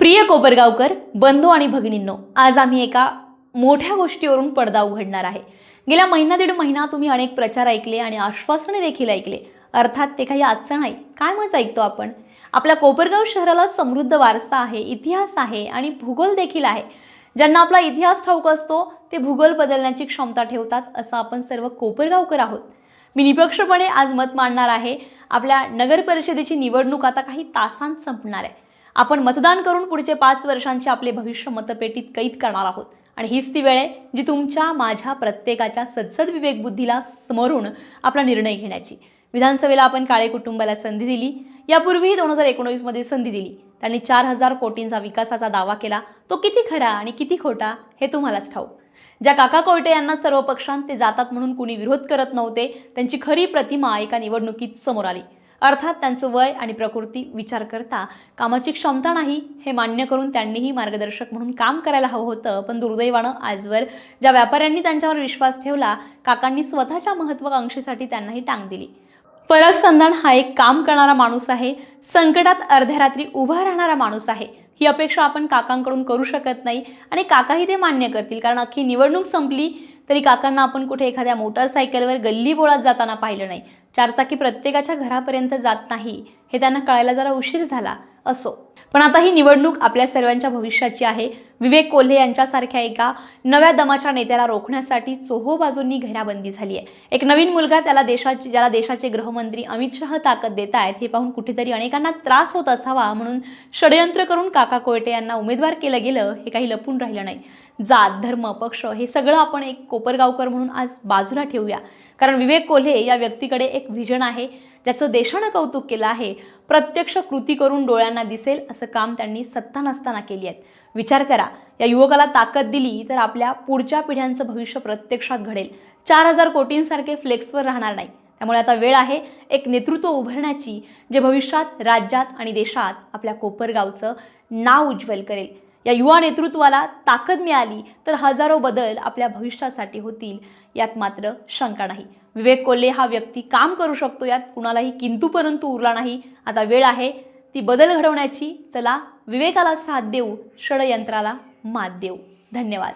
प्रिय कोपरगावकर बंधू आणि भगिनींनो, आज आम्ही एका मोठ्या गोष्टीवरून पडदा उघडणार आहे। गेल्या दीड महिना तुम्ही अनेक प्रचार ऐकले आणि आश्वासने देखील ऐकले। अर्थात ते काही आजचं नाही, काय मग ऐकतो आपण। आपल्या कोपरगाव शहराला समृद्ध वारसा आहे, इतिहास आहे आणि भूगोल देखील आहे। ज्यांना आपला इतिहास ठाऊक असतो ते भूगोल बदलण्याची क्षमता ठेवतात, असं आपण सर्व कोपरगावकर आहोत। मी निपक्षपणे आज मत मांडणार आहे। आपल्या नगर परिषदेची निवडणूक आता काही तासांत संपणार आहे। आपण मतदान करून पुढचे 5 वर्षांचे आपले भविष्य मतपेटीत कैद करणार आहोत आणि हीच ती वेळ आहे जी तुमच्या माझ्या प्रत्येकाच्या सद्सद विवेकबुद्धीला समोरून आपला निर्णय घेण्याची। विधानसभेला आपण काळे कुटुंबाला संधी दिली, यापूर्वी 2019 मध्ये संधी दिली। त्यांनी 4000 कोटींचा विकासाचा दावा केला, तो किती खरा आणि किती खोटा हे तुम्हालाच ठाऊक। ज्या काका कोयटे यांना सर्व पक्षांत ते जातात म्हणून कुणी विरोध करत नव्हते, त्यांची खरी प्रतिमा एका निवडणुकीत समोर आली। अर्थात त्यांचं वय आणि प्रकृती विचार करता कामाची क्षमता नाही हे मान्य करून त्यांनीही मार्गदर्शक म्हणून काम करायला हवं होतं, पण दुर्दैवानं आजवर ज्या व्यापाऱ्यांनी त्यांच्यावर विश्वास ठेवला, काकांनी स्वतःच्या महत्त्वाकांक्षेसाठी त्यांनाही टांग दिली। पराग संधान हा एक काम करणारा माणूस आहे, संकटात अर्ध्या रात्री उभा राहणारा माणूस आहे। ही अपेक्षा आपण काकांकडून करू शकत नाही आणि काकाही ते मान्य करतील, कारण अख्खी निवडणूक संपली तरी काकांना आपण कुठे एखाद्या मोटरसायकलवर गल्ली बोळात जाताना पाहिलं नाही। चारचाकी प्रत्येकाच्या घरापर्यंत जात नाही हे त्यांना कळायला जरा उशीर झाला असो, पण आता ही निवडणूक आपल्या सर्वांच्या भविष्याची आहे। विवेक कोल्हे यांच्यासारख्या एका नव्या दमाच्या नेत्याला रोखण्यासाठी चोहोबाजूंनी घेराबंदी झाली आहे। एक नवीन मुलगा ज्याला देशाचे गृहमंत्री अमित शहा ताकद देत आहेत हे पाहून कुठेतरी अनेकांना त्रास होत असावा, म्हणून षडयंत्र करून काका कोयटे यांना उमेदवार केलं गेलं हे काही लपून राहिलं नाही। जात, धर्म, पक्ष हे सगळं आपण एक कोपरगावकर म्हणून आज बाजूला ठेवूया, कारण विवेक कोल्हे या व्यक्तीकडे एक व्हिजन आहे ज्याचं देशानं कौतुक केलं आहे। प्रत्यक्ष कृती करून डोळ्यांना दिसेल असं काम त्यांनी सत्ता नसताना केली आहे। विचार करा, या युवकाला ताकद दिली तर आपल्या पुढच्या पिढ्यांचं भविष्य प्रत्यक्षात घडेल। 4000 कोटींसारखे फ्लेक्सवर राहणार नाही। त्यामुळे आता वेळ आहे एक नेतृत्व उभारण्याची, जे भविष्यात राज्यात आणि देशात आपल्या कोपरगावचं नाव उज्ज्वल करेल। या युवा नेतृत्वाला ताकद मिळाली तर हजारो बदल आपल्या भविष्यासाठी होतील, यात मात्र शंका नाही। विवेक कोल्हे हा व्यक्ती काम करू शकतो, यात कुणालाही किंतु परंतु उरला नाही। आता वेळ आहे ती बदल घडवण्याची। चला विवेकाला साथ देऊ, षडयंत्राला मात देऊ। धन्यवाद।